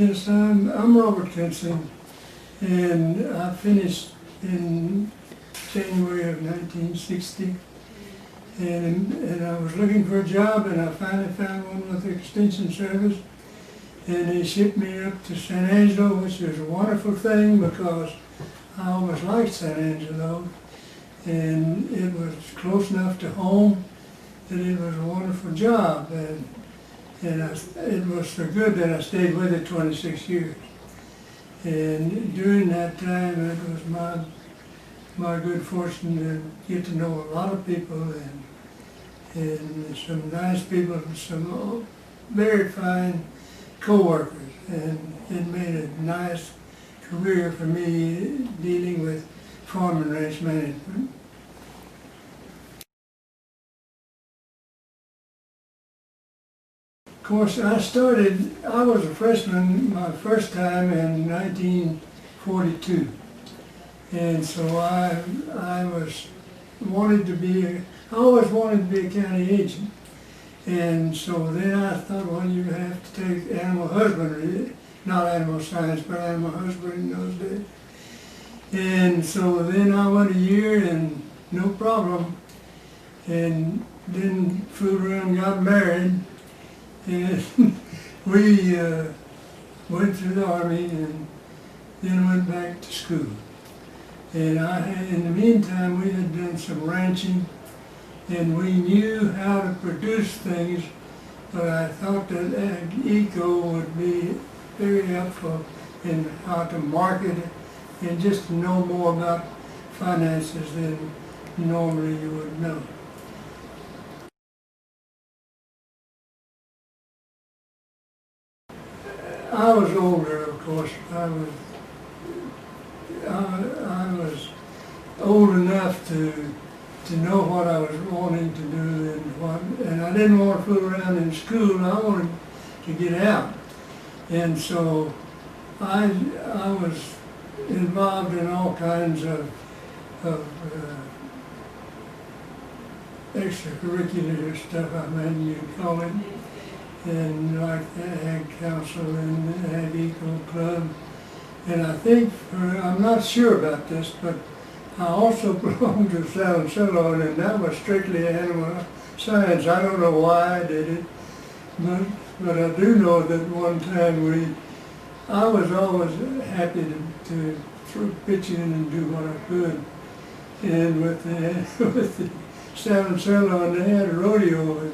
Yes, I'm Robert Kensing, and I finished in January of 1960, and I was looking for a job, and I finally found one with the Extension Service, and they shipped me up to San Angelo, which was a wonderful thing because I always liked San Angelo, and it was close enough to home that it was a wonderful job, and it was so good that I stayed with it 26 years. And during that time, it was my good fortune to get to know a lot of people and some nice people, and some very fine co-workers. And it made a nice career for me dealing with farm and ranch management. Of course, I was a freshman my first time in 1942. And so I always wanted to be a county agent. And so then I thought, well, you have to take animal husbandry, not animal science, but animal husbandry in those days. And so then I went a year and no problem, and then fooled around and got married. And we went through the Army and then went back to school. And in the meantime, we had done some ranching, and we knew how to produce things, but I thought that eco would be very helpful in how to market it and just to know more about finances than normally you would know. I was older, of course. I was old enough to know what I was wanting to do and I didn't want to fool around in school. I wanted to get out, and so I was involved in all kinds of extracurricular stuff, I mean, you'd call it. And like the Ag Council and the Ag Eco Club. And I think, I'm not sure about this, but I also belonged to San Angelo, and that was strictly animal science. I don't know why I did it, but I do know that one time I was always happy to pitch in and do what I could. And with the San Angelo, and they had a rodeo,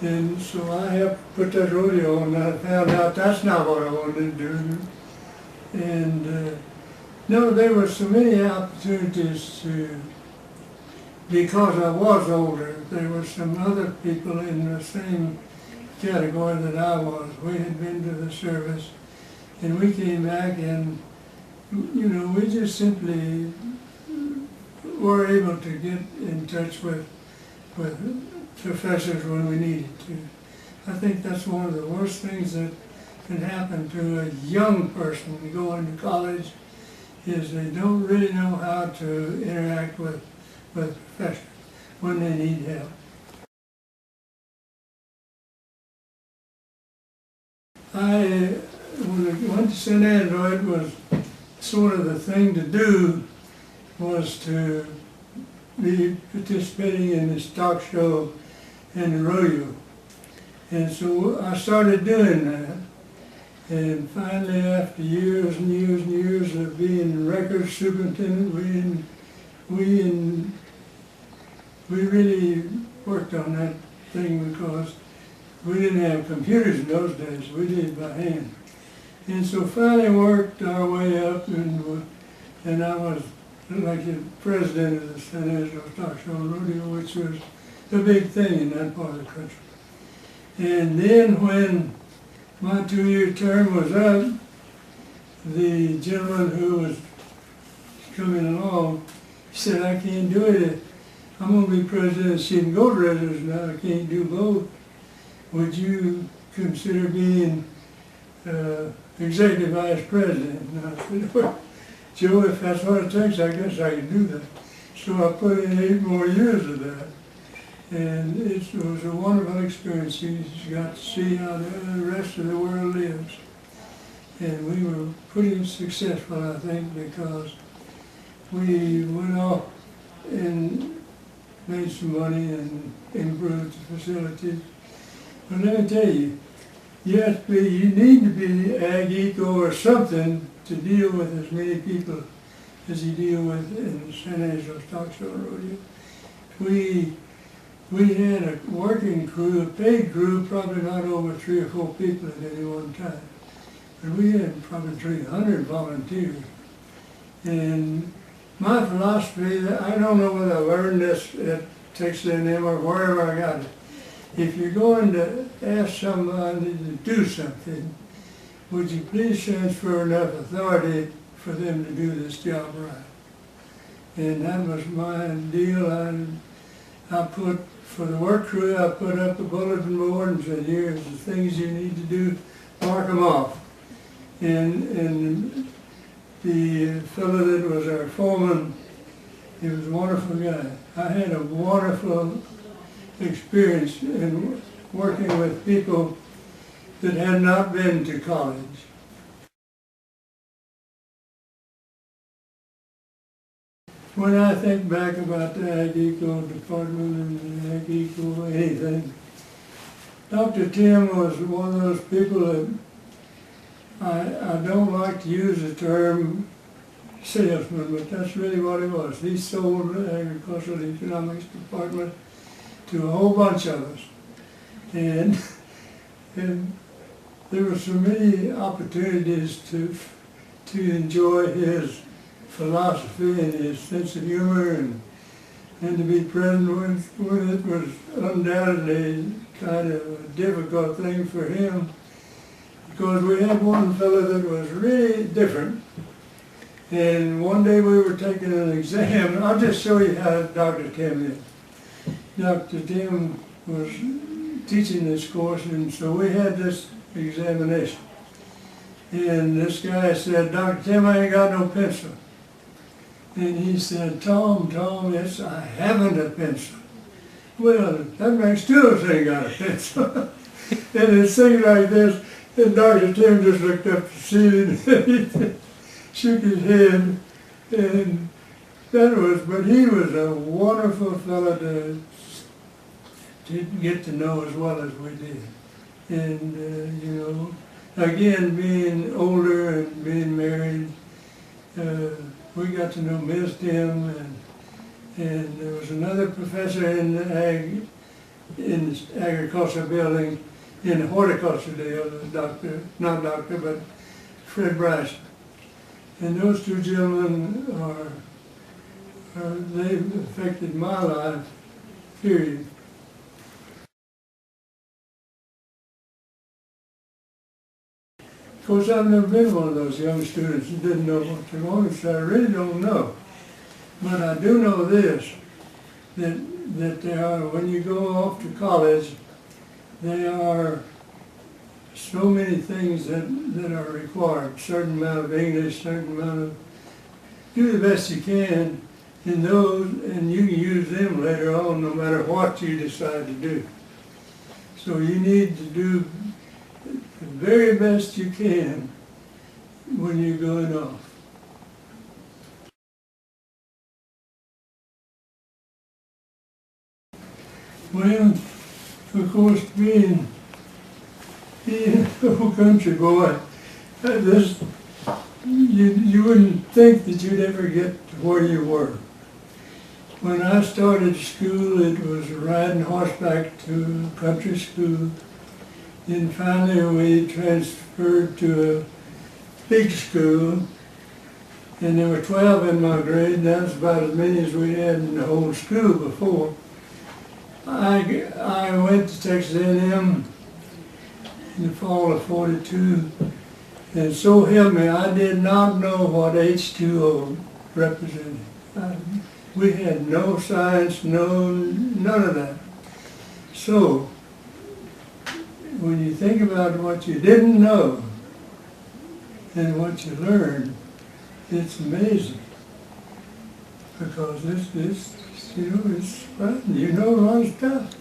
and so I helped put that rodeo on, and I found out that's not what I wanted to do. And no, there were so many opportunities because I was older, there were some other people in the same category that I was. We had been to the service, and we came back, and we just simply were able to get in touch with professors when we needed to. I think that's one of the worst things that can happen to a young person going to college, is they don't really know how to interact with professors when they need help. When I went to San Angelo, it was sort of the thing to do was to be participating in the stock show and the rodeo. And so I started doing that. And finally, after years and years and years of being record superintendent, we really worked on that thing because we didn't have computers in those days. We did it by hand. And so finally worked our way up, and I was like the president of the San Angelo Stock Show and Rodeo, which was a big thing in that part of the country. And then when my 2-year term was up, the gentleman who was coming along said, I can't do it. I'm going to be president of Sheep and Goat Raisers now. I can't do both. Would you consider being executive vice president? And I said, well, Joe, if that's what it takes, I guess I can do that. So I put in 8 more years of that. And it was a wonderful experience. You got to see how the rest of the world lives. And we were pretty successful, I think, because we went off and made some money and improved the facilities. But let me tell you, you need to be ag eco or something to deal with as many people as you deal with in the San Angelo Stock Show Rodeo. We had a working crew, a paid crew, probably not over 3 or 4 people at any one time. But we had probably 300 volunteers. And my philosophy, I don't know whether I learned this at Texas A&M or wherever I got it. If you're going to ask somebody to do something, would you please transfer enough authority for them to do this job right? And that was my deal. I put, for the work crew, I put up a bulletin board and said, here's the things you need to do, mark them off. And the fellow that was our foreman, he was a wonderful guy. I had a wonderful experience in working with people that had not been to college. When I think back about the Ag Eco department and the Ag Eco anything, Dr. Timm was one of those people that I don't like to use the term salesman, but that's really what he was. He sold the agricultural economics department to a whole bunch of us. And there were so many opportunities to enjoy his philosophy and his sense of humor and to be present with it was undoubtedly kind of a difficult thing for him, because we had one fellow that was really different. And one day we were taking an exam. I'll just show you how Dr. Timm is. Dr. Timm was teaching this course, and so we had this examination. And this guy said, Dr. Timm, I ain't got no pencil. And he said, Tom, yes, I haven't a pencil. Well, that makes 2 of us ain't got a pencil. And it seemed like this, and Dr. Timm just looked up to see it, and he shook his head, and but he was a wonderful fellow to get to know as well as we did. And, you know, again, being older and being married, we got to know Ms. Timm, and there was another professor in the agriculture building, in the horticulture deal, but Fred Bryce. And those 2 gentlemen they've affected my life, period. Of course, I've never been one of those young students who didn't know what they wanted, so I really don't know. But I do know this, that there are, when you go off to college, there are so many things that are required, certain amount of English, certain amount of, do the best you can in those, and you can use them later on no matter what you decide to do. So you need to do the very best you can when you're going off. Well, of course, being a whole country boy, you wouldn't think that you'd ever get to where you were. When I started school, it was riding horseback to country school. Then finally we transferred to a big school, and there were 12 in my grade, and that's about as many as we had in the whole school before. I went to Texas A&M in the fall of '42, and so help me, I did not know what H2O represented. We had no science, none of that. So, when you think about what you didn't know and what you learned, it's amazing. Because it's frightening. You know a lot of stuff.